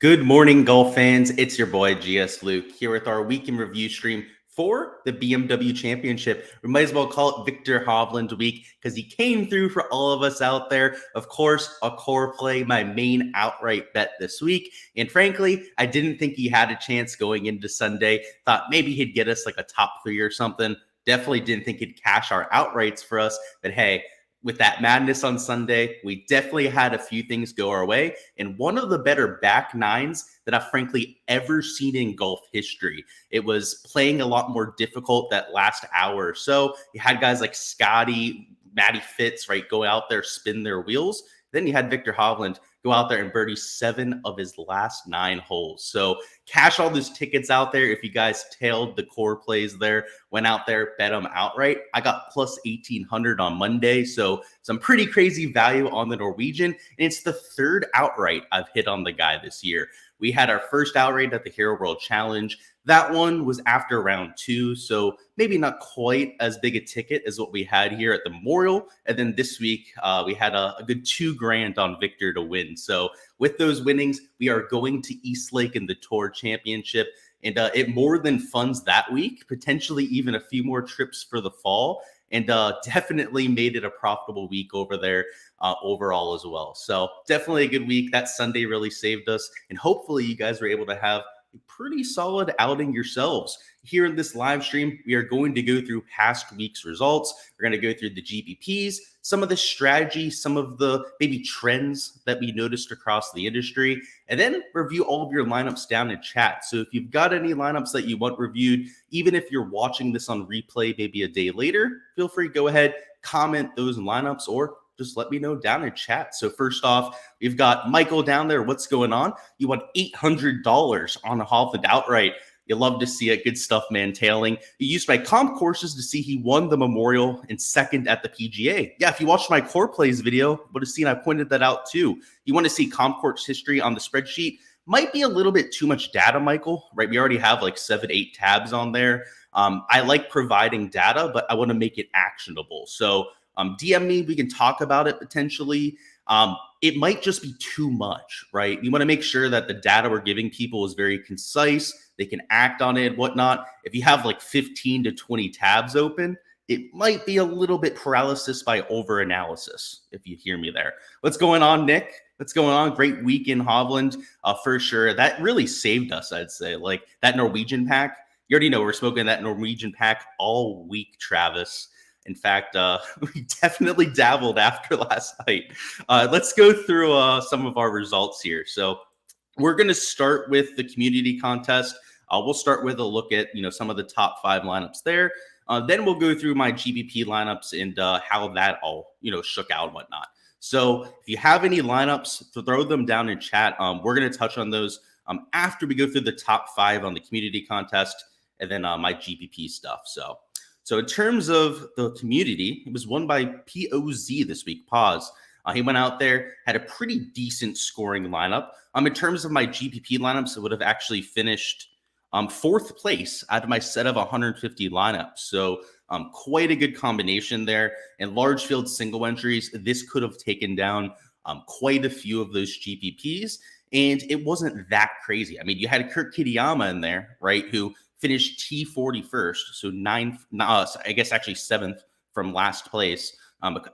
Good morning, golf fans. It's your boy, Gsluke, here with our week in review stream for the BMW Championship. We might as well call it Victor Hovland week because he came through for all of us out there. Of course, a core play, my main outright bet this week. And frankly, I didn't think he had a chance going into Sunday. Thought maybe he'd get us like a top 3 or something. Definitely didn't think he'd cash our outrights for us. But hey, with that madness on Sunday, we definitely had a few things go our way. And one of the better back nines that I've frankly ever seen in golf history. It was playing a lot more difficult that last hour or so. You had guys like Scotty, Matty Fitz, right, go out there, spin their wheels. Then you had Victor Hovland go out there and birdie 7 of his last 9 holes. So cash all those tickets out there. If you guys tailed the core plays there, went out there, bet them outright. I got plus 1,800 on Monday. So some pretty crazy value on the Norwegian. And it's the third outright I've hit on the guy this year. We had our first outright at the Hero World Challenge. That one was after round 2, so maybe not quite as big a ticket as what we had here at the Memorial. And then this week, we had a good $2,000 on Victor to win. So with those winnings, we are going to East Lake in the Tour Championship. And it more than funds that week, potentially even a few more trips for the fall. And definitely made it a profitable week over there overall as well. So definitely a good week. That Sunday really saved us. And hopefully you guys were able to have a pretty solid outing yourselves. Here in this live stream, we are going to go through past week's results. We're going to go through the GPPs, some of the strategy, some of the maybe trends that we noticed across the industry, and then review all of your lineups down in chat. So if you've got any lineups that you want reviewed, even if you're watching this on replay maybe a day later, feel free to go ahead, comment those lineups, or just let me know down in chat. So first off, we've got Michael down there. What's going on? You won $800 on a Hovland outright. You love to see it. Good stuff, man. Tailing. You used my comp courses to see he won the Memorial and second at the PGA. Yeah, if you watched my core plays video, would have seen I pointed that out too. You want to see comp course history on the spreadsheet. Might be a little bit too much data, Michael, right? We already have like 7, 8 tabs on there. I like providing data, but I want to make it actionable. So DM me. We can talk about it potentially. It might just be too much, right? You want to make sure that the data we're giving people is very concise. They can act on it, whatnot. If you have like 15 to 20 tabs open, it might be a little bit paralysis by over-analysis, if you hear me there. What's going on, Nick? What's going on? Great week in Hovland, for sure. That really saved us, I'd say. Like that Norwegian pack. You already know we're smoking that Norwegian pack all week, Travis. In fact, we definitely dabbled after last night. Let's go through some of our results here. So we're going to start with the community contest. We'll start with a look at some of the top 5 lineups there. Then we'll go through my GPP lineups and how that all shook out and whatnot. So if you have any lineups, throw them down in chat. We're going to touch on those after we go through the top 5 on the community contest and then my GPP stuff. So in terms of the community, it was won by POZ this week. Pause. He went out there, had a pretty decent scoring lineup. In terms of my GPP lineups, it would have actually finished 4th place out of my set of 150 lineups. So quite a good combination there. And large field single entries, this could have taken down quite a few of those GPPs. And it wasn't that crazy. I mean, you had Kurt Kitayama in there, right, who finished T40 first, so 9th, I guess actually 7th from last place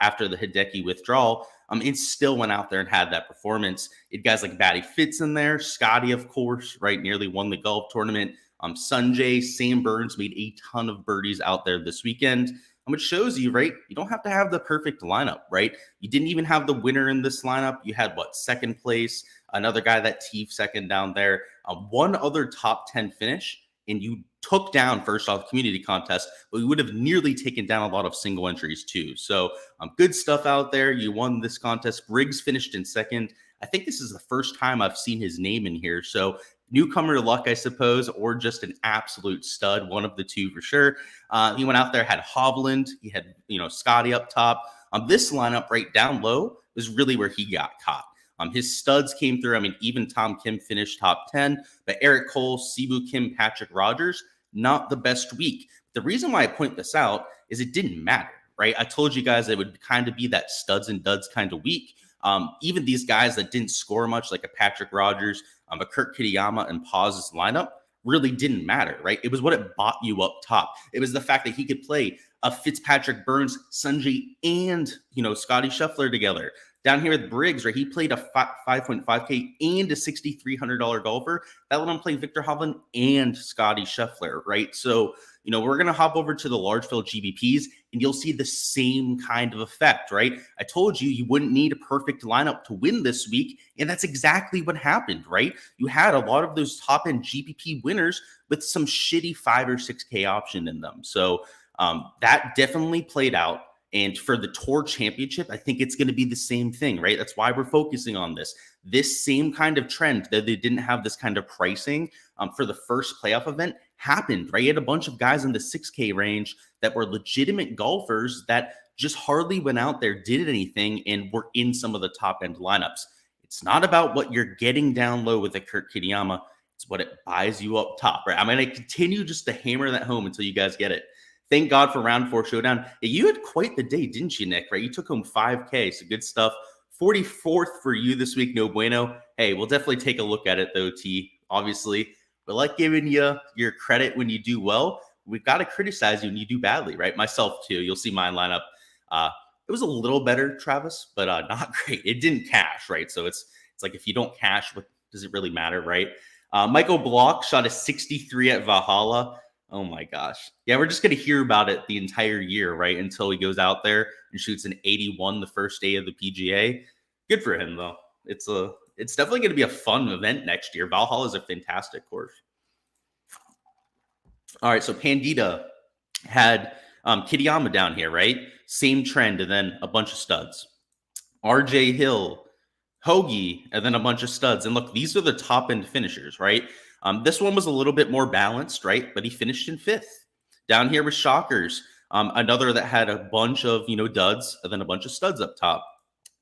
after the Hideki withdrawal. It still went out there and had that performance. It guys like Matty Fitz in there, Scotty, of course, right, nearly won the golf tournament. Sanjay, Sam Burns made a ton of birdies out there this weekend. It shows you, right, you don't have to have the perfect lineup, right? You didn't even have the winner in this lineup. You had, 2nd place, another guy that teed 2nd down there, one other top 10 finish, and you took down first off community contest, but we would have nearly taken down a lot of single entries too. So good stuff out there. You won this contest. Briggs finished in 2nd. I think this is the first time I've seen his name in here. So newcomer luck, I suppose, or just an absolute stud, one of the two for sure. He went out there, had Hovland. He had, Scotty up top. This lineup right down low was really where he got caught. His studs came through. I mean, even Tom Kim finished top 10, but Eric Cole, Sibu Kim, Patrick Rogers, not the best week. The reason why I point this out is it didn't matter, right? I told you guys it would kind of be that studs and duds kind of week. Even these guys that didn't score much, like a Patrick Rogers, a Kurt Kitayama, and Paz's lineup, really didn't matter, right? It was what it bought you up top. It was the fact that he could play a Fitzpatrick, Burns, Sanjay, and Scotty Scheffler together. Down here with Briggs, right? He played a 5.5K and a $6,300 golfer. That let him play Viktor Hovland and Scotty Scheffler, right? So, we're going to hop over to the large field GPPs and you'll see the same kind of effect, right? I told you wouldn't need a perfect lineup to win this week. And that's exactly what happened, right? You had a lot of those top end GPP winners with some shitty 5 or 6K option in them. So that definitely played out. And for the Tour Championship, I think it's going to be the same thing, right? That's why we're focusing on this. This same kind of trend that they didn't have this kind of pricing for the first playoff event happened, right? You had a bunch of guys in the 6K range that were legitimate golfers that just hardly went out there, did anything, and were in some of the top end lineups. It's not about what you're getting down low with a Kurt Kitayama. It's what it buys you up top, right? I'm going to continue just to hammer that home until you guys get it. Thank God for round 4 showdown. You had quite the day, didn't you, Nick? Right? You took home 5K, so good stuff. 44th for you this week, no bueno. Hey, we'll definitely take a look at it, though, T. Obviously, we like giving you your credit when you do well. We've got to criticize you when you do badly, right? Myself, too. You'll see my lineup. It was a little better, Travis, but not great. It didn't cash, right? So it's like if you don't cash, what does it really matter, right? Michael Block shot a 63 at Valhalla. Oh my gosh. Yeah, we're just going to hear about it the entire year, right? Until he goes out there and shoots an 81 the first day of the PGA. Good for him, though. It's definitely going to be a fun event next year. Valhalla is a fantastic course. All right, so Pandita had Kitayama down here, right? Same trend, and then a bunch of studs. RJ Hill, Hoagie, and then a bunch of studs. And look, these are the top-end finishers, right? This one was a little bit more balanced, right? But he finished in 5th. Down here with Shockers, another that had a bunch of, duds, and then a bunch of studs up top.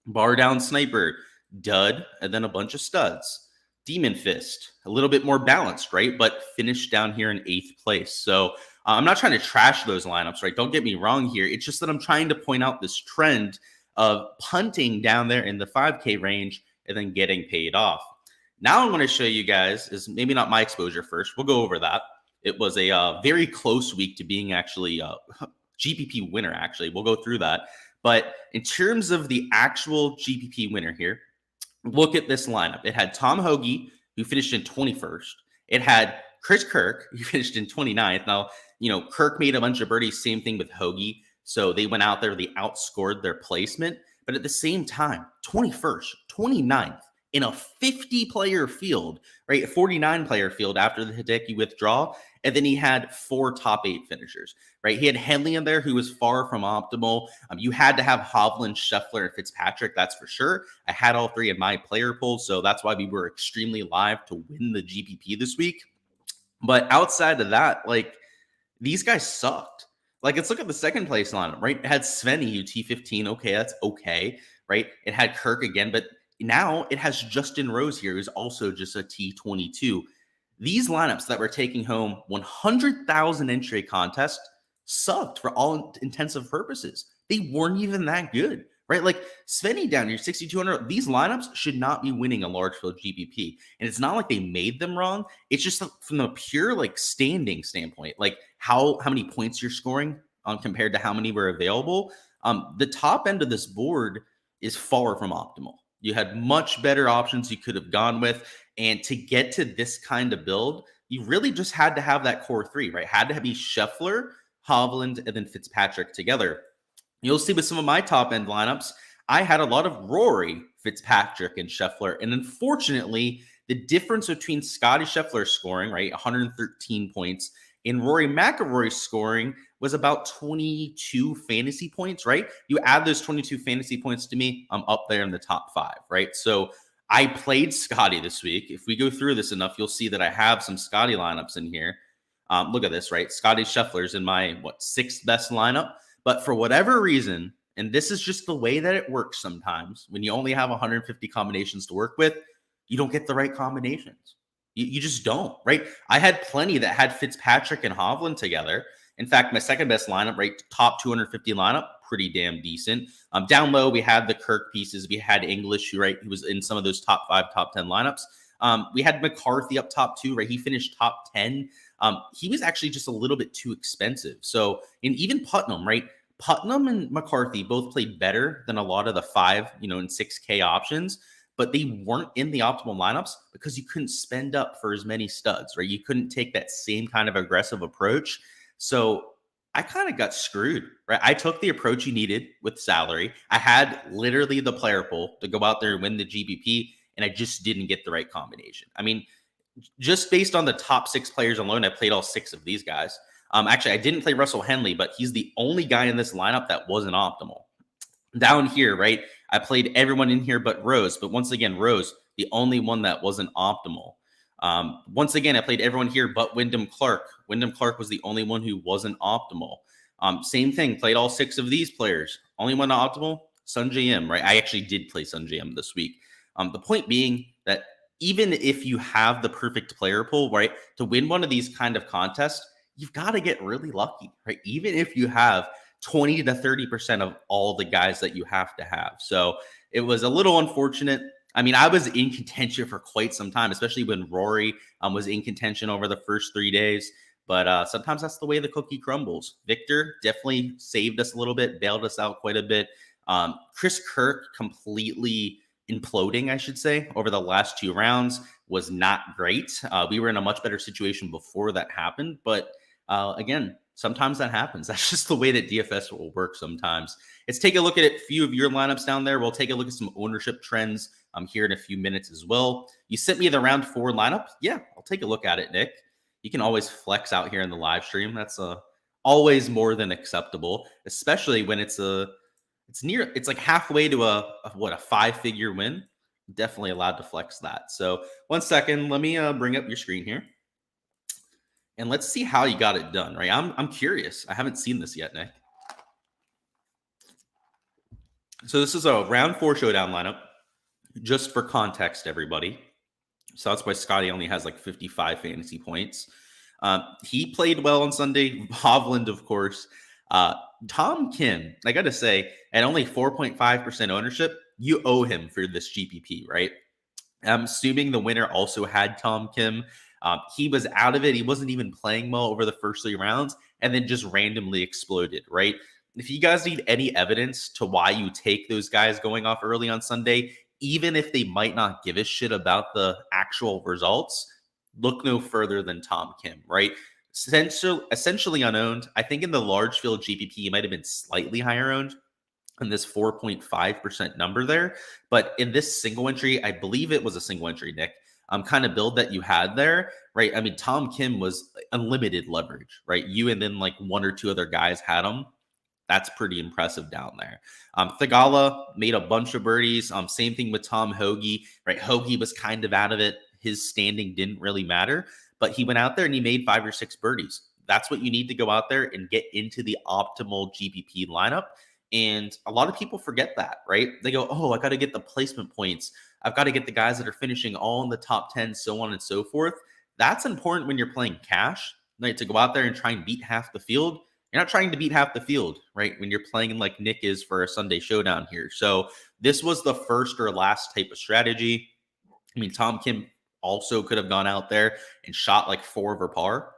Bar Down Sniper, dud, and then a bunch of studs. Demon Fist, a little bit more balanced, right? But finished down here in 8th place. So I'm not trying to trash those lineups, right? Don't get me wrong here. It's just that I'm trying to point out this trend of punting down there in the 5K range and then getting paid off. Now I'm going to show you guys is maybe not my exposure first. We'll go over that. It was a very close week to being actually a GPP winner, actually. We'll go through that. But in terms of the actual GPP winner here, look at this lineup. It had Tom Hoagie, who finished in 21st. It had Chris Kirk, who finished in 29th. Now, Kirk made a bunch of birdies, same thing with Hoagie. So they went out there, they outscored their placement. But at the same time, 21st, 29th, in a 50-player field, right? A 49-player field after the Hideki withdrawal. And then he had 4 top 8 finishers, right? He had Henley in there, who was far from optimal. You had to have Hovland, Scheffler, and Fitzpatrick, that's for sure. I had all 3 in my player pool, so that's why we were extremely live to win the GPP this week. But outside of that, these guys sucked. Let's look at the second place lineup, right? It had Svenny, who T15. Okay, that's okay, right? It had Kirk again, but now it has Justin Rose here, who's also just a T22. These lineups that were taking home 100,000 entry contest sucked for all intensive purposes. They weren't even that good, right? Svenny down here, 6,200. These lineups should not be winning a large field GPP. And it's not like they made them wrong. It's just from the pure standing standpoint, how many points you're scoring compared to how many were available. The top end of this board is far from optimal. You had much better options you could have gone with. And to get to this kind of build, you really just had to have that core 3, right? Had to be Scheffler, Hovland, and then Fitzpatrick together. You'll see with some of my top end lineups, I had a lot of Rory, Fitzpatrick, and Scheffler. And unfortunately, the difference between Scotty Scheffler's scoring, right, 113 points, and Rory McIlroy's scoring was about 22 fantasy points, right? You add those 22 fantasy points to me, I'm up there in the top 5, right? So I played Scotty this week. If we go through this enough, you'll see that I have some Scotty lineups in here. Look at this, right? Scotty Scheffler's in my, 6th best lineup. But for whatever reason, and this is just the way that it works sometimes, when you only have 150 combinations to work with, you don't get the right combinations. You just don't, right? I had plenty that had Fitzpatrick and Hovland together. In fact, my second best lineup, right, top 250 lineup, pretty damn decent. Down low, we had the Kirk pieces. We had English, who was in some of those top 5, top 10 lineups. We had McCarthy up top too, right? He finished top 10. He was actually just a little bit too expensive. So, and even Putnam, right? Putnam and McCarthy both played better than a lot of the 5, and 6K options, but they weren't in the optimal lineups because you couldn't spend up for as many studs, right? You couldn't take that same kind of aggressive approach. So I kind of got screwed, right? I took the approach you needed with salary. I had literally the player pool to go out there and win the GPP, and I just didn't get the right combination. I mean, just based on the top 6 players alone, I played all 6 of these guys. Actually, I didn't play Russell Henley, but he's the only guy in this lineup that wasn't optimal. Down here, right, I played everyone in here but Rose. But once again, Rose, the only one that wasn't optimal. Once again, I played everyone here but Wyndham Clark. Wyndham Clark was the only one who wasn't optimal. Same thing, played all 6 of these players. Only one optimal, Sungjae Im, right? I actually did play Sungjae Im this week. The point being that even if you have the perfect player pool, right, to win one of these kind of contests, you've got to get really lucky, right? Even if you have 20 to 30% of all the guys that you have to have. So it was a little unfortunate. I mean, I was in contention for quite some time, especially when Rory was in contention over the first 3 days. But sometimes that's the way the cookie crumbles. Victor definitely saved us a little bit, bailed us out quite a bit. Chris Kirk completely imploding, I should say, over the last 2 rounds was not great. We were in a much better situation before that happened. But again, sometimes that happens. That's just the way that DFS will work sometimes. Let's take a look at a few of your lineups down there. We'll take a look at some ownership trends here in a few minutes as well. You sent me the round 4 lineup. Yeah, I'll take a look at it, Nick. You can always flex out here in the live stream. That's always more than acceptable, especially when it's like halfway to a 5-figure win. Definitely allowed to flex that. So 1 second, let me bring up your screen here. And let's see how you got it done, right? I'm curious. I haven't seen this yet, Nick. So this is a round 4 showdown lineup, just for context, everybody. So that's why Scotty only has like 55 fantasy points. He played well on Sunday. Hovland, of course. Tom Kim, I got to say, at only 4.5% ownership, you owe him for this GPP, right? I'm assuming the winner also had Tom Kim. He was out of it. He wasn't even playing well over the first 3 rounds and then just randomly exploded, right? If you guys need any evidence to why you take those guys going off early on Sunday, even if they might not give a shit about the actual results, look no further than Tom Kim, right? Essentially unowned. I think in the large field GPP, he might have been slightly higher owned in this 4.5% number there. But in this single entry, I believe it was a single entry, Nick, kind of build that you had there, right? I mean, Tom Kim was unlimited leverage, right? You and then like 1 or 2 other guys had him. That's pretty impressive down there. Thagala made a bunch of birdies. Same thing with Tom Hoagie, right? Hoagie was kind of out of it. His standing didn't really matter, but he went out there and he made 5 or 6 birdies. That's what you need to go out there and get into the optimal GPP lineup. And a lot of people forget that, right? They go, oh, I got to get the placement points. I've got to get the guys that are finishing all in the top 10, so on and so forth. That's important when you're playing cash, right? To go out there and try and beat half the field. You're not trying to beat half the field, right? When you're playing like Nick is for a Sunday showdown here. So this was the first or last type of strategy. I mean, Tom Kim also could have gone out there and shot like 4 over par.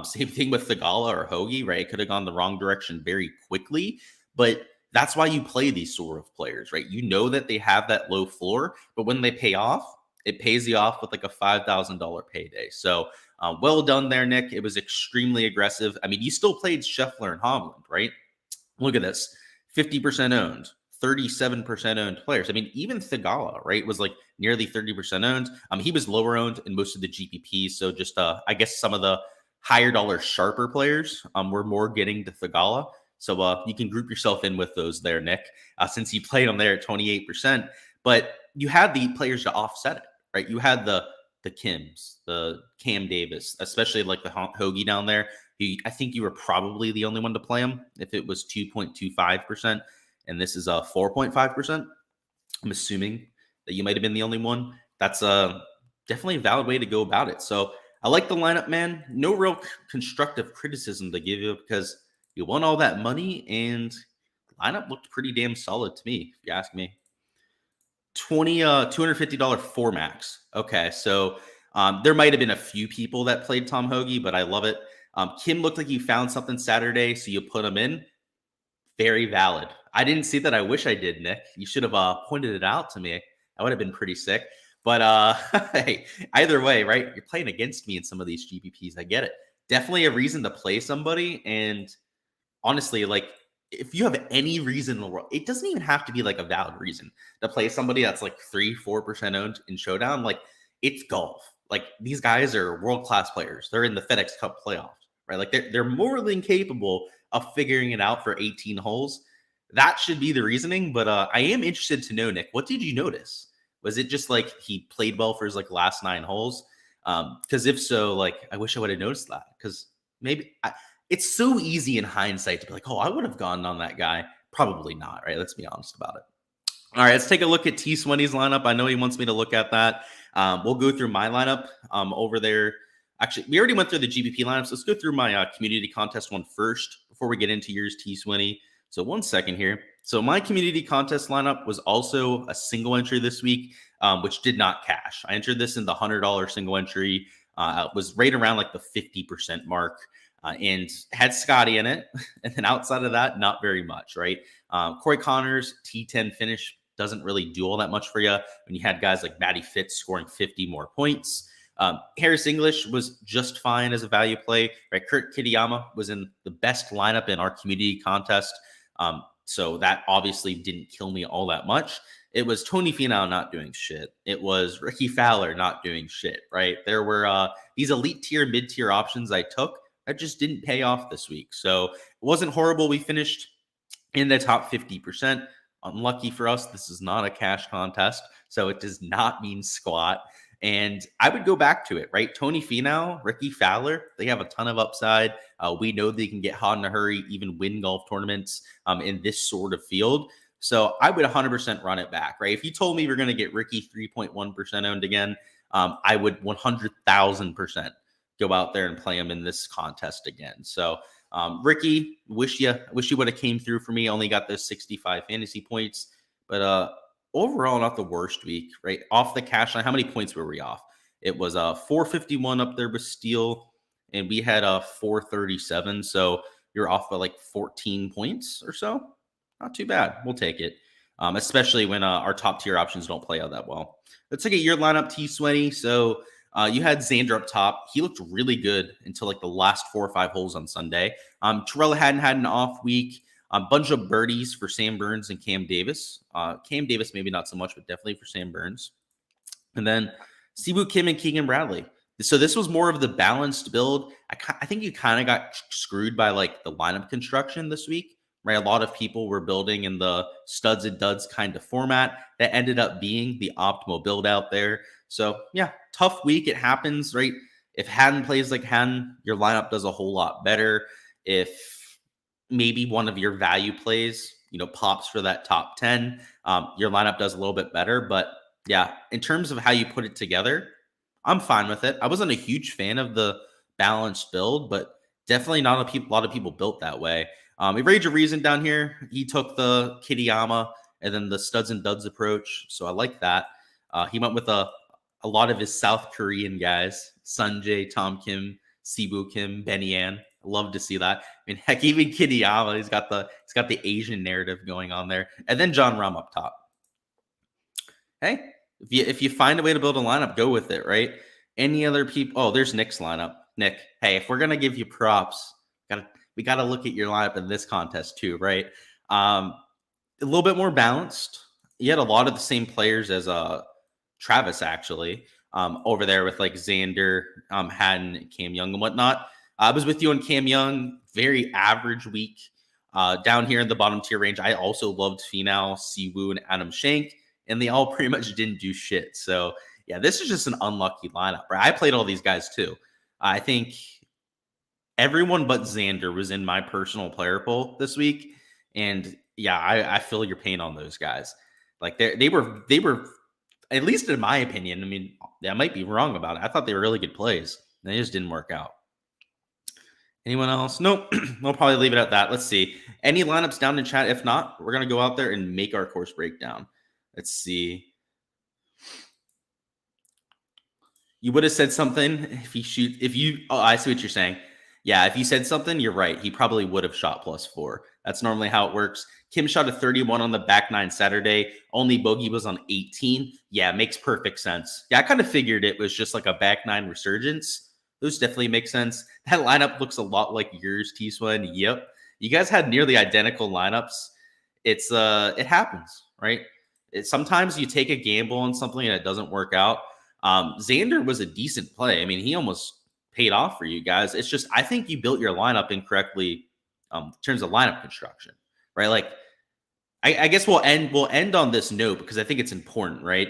Same thing with Thagala or Hoagie, right? It could have gone the wrong direction very quickly. But that's why you play these sort of players, right? You know that they have that low floor, but when they pay off, it pays you off with like a $5,000 payday. So well done there, Nick. It was extremely aggressive. I mean, you still played Scheffler and Hovland, right? Look at this, 50% owned, 37% owned players. I mean, even Thagala, right, was like nearly 30% owned. He was lower owned in most of the GPPs. So just, I guess some of the higher dollar, sharper players were more getting to Thagala. So you can group yourself in with those there, Nick, since you played them there at 28%. But you had the players to offset it, right? You had the Kims, the Cam Davis, especially like the Hoagie down there. I think you were probably the only one to play him if it was 2.25%. And this is 4.5%. I'm assuming that you might have been the only one. That's definitely a valid way to go about it. So I like the lineup, man. No real constructive criticism to give you because you won all that money and lineup looked pretty damn solid to me, if you ask me. $250 four max. Okay, so there might have been a few people that played Tom Hoagie, but I love it. Kim looked like you found something Saturday, so you put him in. Very valid. I didn't see that. I wish I did, Nick. You should have pointed it out to me. That would have been pretty sick. But hey, either way, right? You're playing against me in some of these GPPs. I get it. Definitely a reason to play somebody. And honestly, like if you have any reason in the world, it doesn't even have to be like a valid reason to play somebody that's like 3-4% owned in Showdown. Like it's golf. Like these guys are world-class players. They're in the FedEx Cup playoffs, right? Like they're more than capable of figuring it out for 18 holes. That should be the reasoning. But I am interested to know, Nick, what did you notice? Was it just like he played well for his like last 9 holes? Because if so, like I wish I would have noticed that. Because maybe it's so easy in hindsight to be like, oh, I would have gone on that guy. Probably not, right? Let's be honest about it. All right, let's take a look at T Sweaty's lineup. I know he wants me to look at that. We'll go through my lineup over there. Actually, we already went through the GPP lineups. Let's go through my community contest one first before we get into yours, T Sweaty. So 1 second here. So my community contest lineup was also a single entry this week, which did not cash. I entered this in the $100 single entry. It was right around like the 50% mark. And had Scotty in it. And then outside of that, not very much, right? Corey Connors, T10 finish doesn't really do all that much for you when you had guys like Matty Fitz scoring 50 more points. Harris English was just fine as a value play, right? Kurt Kitayama was in the best lineup in our community contest. So that obviously didn't kill me all that much. It was Tony Finau not doing shit. It was Ricky Fowler not doing shit, right? There were these elite tier, mid-tier options I took that just didn't pay off this week. So it wasn't horrible. We finished in the top 50%. Unlucky for us, this is not a cash contest, so it does not mean squat. And I would go back to it, right? Tony Finau, Ricky Fowler, they have a ton of upside. We know they can get hot in a hurry, even win golf tournaments in this sort of field. So I would 100% run it back, right? If you told me we're going to get Ricky 3.1% owned again, I would 100,000% go out there and play him in this contest again. So Ricky, wish you would have came through for me. Only got those 65 fantasy points, but overall not the worst week, right? Off the cash line, how many points were we off? It was 451 up there with Steele, and we had 437. So you're off by like 14 points or so. Not too bad. We'll take it, especially when our top tier options don't play out that well. Let's look at your lineup, T Sweaty. So you had Xander up top. He looked really good until like the last 4 or 5 holes on Sunday. Terrell hadn't had an off week. A bunch of birdies for Sam Burns and Cam Davis. Cam Davis, maybe not so much, but definitely for Sam Burns. And then Siwoo Kim and Keegan Bradley. So this was more of the balanced build. I think you kind of got screwed by like the lineup construction this week, right? A lot of people were building in the studs and duds kind of format that ended up being the optimal build out there. So yeah, tough week. It happens, right? If Haddon plays like Haddon, your lineup does a whole lot better. If maybe one of your value plays, pops for that top 10, your lineup does a little bit better. But yeah, in terms of how you put it together, I'm fine with it. I wasn't a huge fan of the balanced build, but definitely not a lot of people built that way. Rage of Reason down here, he took the Kitayama and then the studs and duds approach. So I like that. He went with a lot of his South Korean guys, Sunjay, Tom Kim, Siwoo Kim, Benny An. Love to see that. I mean, heck, even Kitayama, he's got the Asian narrative going on there. And then John Rahm up top. Hey, if you find a way to build a lineup, go with it, right? Any other people? Oh, there's Nick's lineup. Nick, hey, if we're gonna give you props, we gotta look at your lineup in this contest too, right? A little bit more balanced. You had a lot of the same players as Travis actually over there with like Xander, Haddon, Cam Young, and whatnot. I was with you on Cam Young. Very average week. Down here in the bottom tier range, I also loved Finau, Siwoo, and Adam Schenk, and they all pretty much didn't do shit. So yeah, this is just an unlucky lineup, right? I played all these guys too. I think everyone but Xander was in my personal player pool this week, and yeah, I feel your pain on those guys. Like they were at least in my opinion. I mean, I might be wrong about it. I thought they were really good plays. They just didn't work out. Anyone else? Nope. We'll probably leave it at that. Let's see. Any lineups down in chat? If not, we're going to go out there and make our course breakdown. Let's see. You would have said something oh, I see what you're saying. Yeah, if you said something, you're right. He probably would have shot +4. That's normally how it works. Kim shot a 31 on the back nine Saturday. Only bogey was on 18. Yeah, makes perfect sense. Yeah, I kind of figured it was just like a back nine resurgence. Those definitely make sense. That lineup looks a lot like yours, T-Swin. Yep. You guys had nearly identical lineups. It happens, right? Sometimes you take a gamble on something and it doesn't work out. Xander was a decent play. I mean, he almost paid off for you guys. It's just I think you built your lineup incorrectly in terms of lineup construction, right? Like I guess we'll end on this note because I think it's important, right?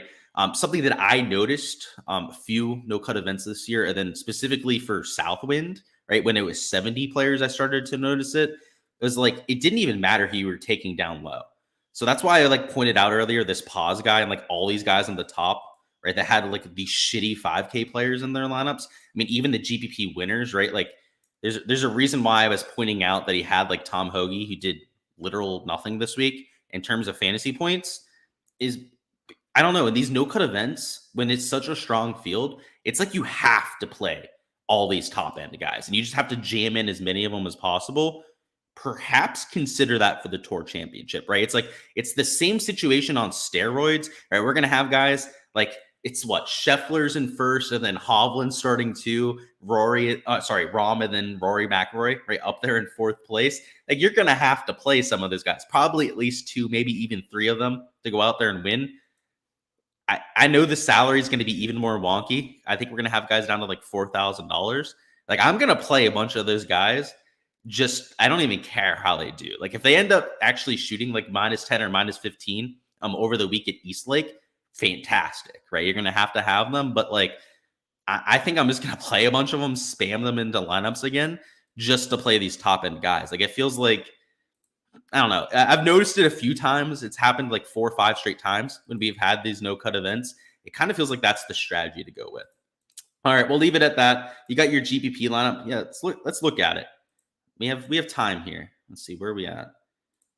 Something that I noticed a few no cut events this year, and then specifically for Southwind, right? When it was 70 players, I started to notice it. It was like it didn't even matter who you were taking down low. So that's why I like pointed out earlier this pause guy and like all these guys on the top, right? That had like these shitty 5K players in their lineups. I mean, even the GPP winners, right? Like there's a reason why I was pointing out that he had like Tom Hoagie, who did literal nothing this week in terms of fantasy points. Is I don't know, in these no-cut events, when it's such a strong field, it's like you have to play all these top-end guys, and you just have to jam in as many of them as possible. Perhaps consider that for the Tour Championship, right? It's like it's the same situation on steroids, right? We're going to have guys like it's what Scheffler's in first, and then Hovland starting two, Rahm, and then Rory McIlroy right up there in fourth place. Like you're going to have to play some of those guys, probably at least two, maybe even three of them to go out there and win. I know the salary is going to be even more wonky. I think we're going to have guys down to like $4,000. Like I'm going to play a bunch of those guys. Just I don't even care how they do. Like if they end up actually shooting like -10 or -15 over the week at Eastlake, fantastic, right? You're going to have them, but like I think I'm just going to play a bunch of them, spam them into lineups again, just to play these top end guys. Like it feels like I don't know. I've noticed it a few times. It's happened like 4 or 5 straight times when we've had these no cut events. It kind of feels like that's the strategy to go with. All right, we'll leave it at that. You got your GPP lineup. Yeah, let's look at it. We have time here. Let's see where are we at.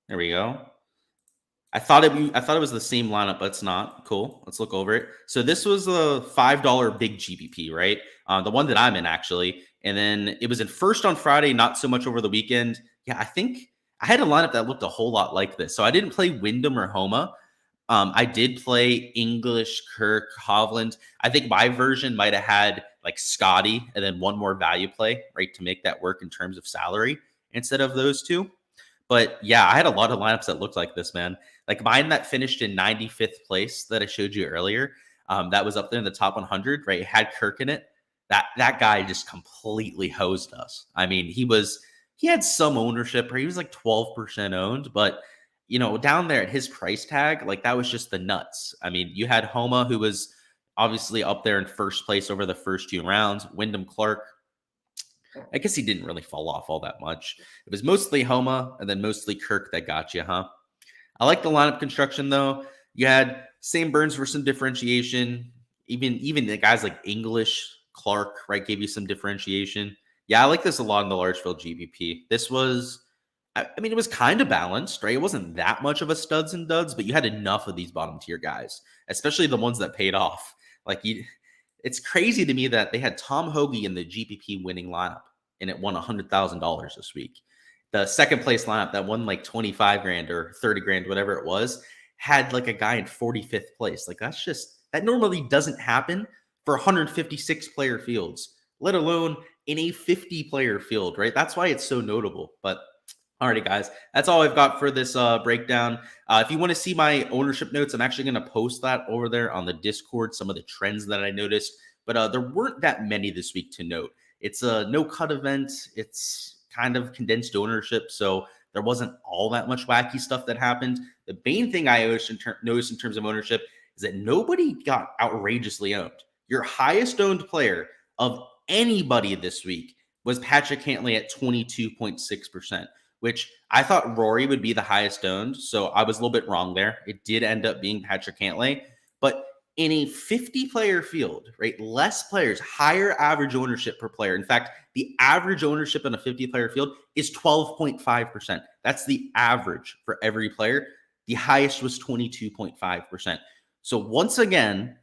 There we go. I thought it was the same lineup, but it's not. Cool. Let's look over it. So this was a $5 big GPP, right? The one that I'm in actually, and then it was in first on Friday, not so much over the weekend. Yeah, I think I had a lineup that looked a whole lot like this. So I didn't play Wyndham or Homa. I did play English, Kirk, Hovland. I think my version might have had like Scotty and then one more value play, right, to make that work in terms of salary instead of those two. But yeah, I had a lot of lineups that looked like this, man. Like mine that finished in 95th place that I showed you earlier. That was up there in the top 100, right? It had Kirk in it. That guy just completely hosed us. I mean, he had some ownership, or he was like 12% owned, but you know, down there at his price tag, like that was just the nuts. I mean, you had Homa, who was obviously up there in first place over the first 2 rounds. Wyndham Clark, I guess he didn't really fall off all that much. It was mostly Homa and then mostly Kirk that got you, huh? I like the lineup construction though. You had same Burns for some differentiation. Even the guys like English, Clark, right, gave you some differentiation. Yeah, I like this a lot in the large field GPP. This was, I mean, it was kind of balanced, right? It wasn't that much of a studs and duds, but you had enough of these bottom tier guys, especially the ones that paid off. It's crazy to me that they had Tom Hoagie in the GPP winning lineup, and it won $100,000 this week. The second place lineup that won like 25 grand or 30 grand, whatever it was, had like a guy in 45th place. Like that normally doesn't happen for 156 player fields, let alone in a 50 player field, right? That's why it's so notable. But alrighty, guys, that's all I've got for this breakdown. If you want to see my ownership notes, I'm actually going to post that over there on the Discord, some of the trends that I noticed. But there weren't that many this week to note. It's a no-cut event. It's kind of condensed ownership, so there wasn't all that much wacky stuff that happened. The main thing I noticed in terms of ownership is that nobody got outrageously owned. Your highest owned player of anybody this week was Patrick Cantlay at 22.6%, which I thought Rory would be the highest owned. So I was a little bit wrong there. It did end up being Patrick Cantlay, but in a 50-player field, right? Less players, higher average ownership per player. In fact, the average ownership in a 50-player field is 12.5%. That's the average for every player. The highest was 22.5%. So once again,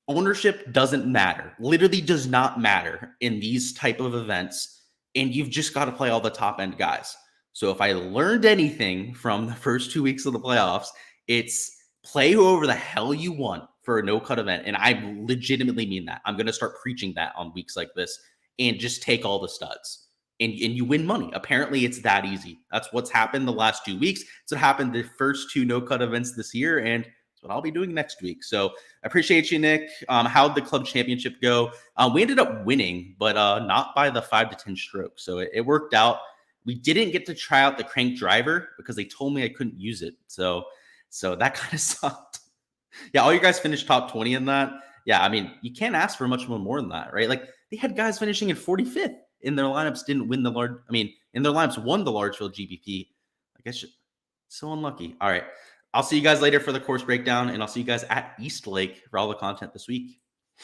ownership doesn't matter. Literally does not matter in these type of events. And you've just got to play all the top end guys. So if I learned anything from the first 2 weeks of the playoffs, it's play whoever the hell you want for a no-cut event. And I legitimately mean that. I'm going to start preaching that on weeks like this and just take all the studs. And you win money. Apparently, it's that easy. That's what's happened the last 2 weeks. It's what happened the first 2 no-cut events this year, and it's what I'll be doing next week. So I appreciate you, Nick. How'd the club championship go? We ended up winning, but not by the 5 to 10 strokes. So it worked out. We didn't get to try out the crank driver because they told me I couldn't use it. So that kind of sucked. Yeah, all you guys finished top 20 in that. Yeah, I mean, you can't ask for much more than that, right? Like, they had guys finishing in 45th in their lineups, didn't win the large. I mean, in their lineups, won the large field GPP. I guess so unlucky. All right. I'll see you guys later for the course breakdown, and I'll see you guys at East Lake for all the content this week.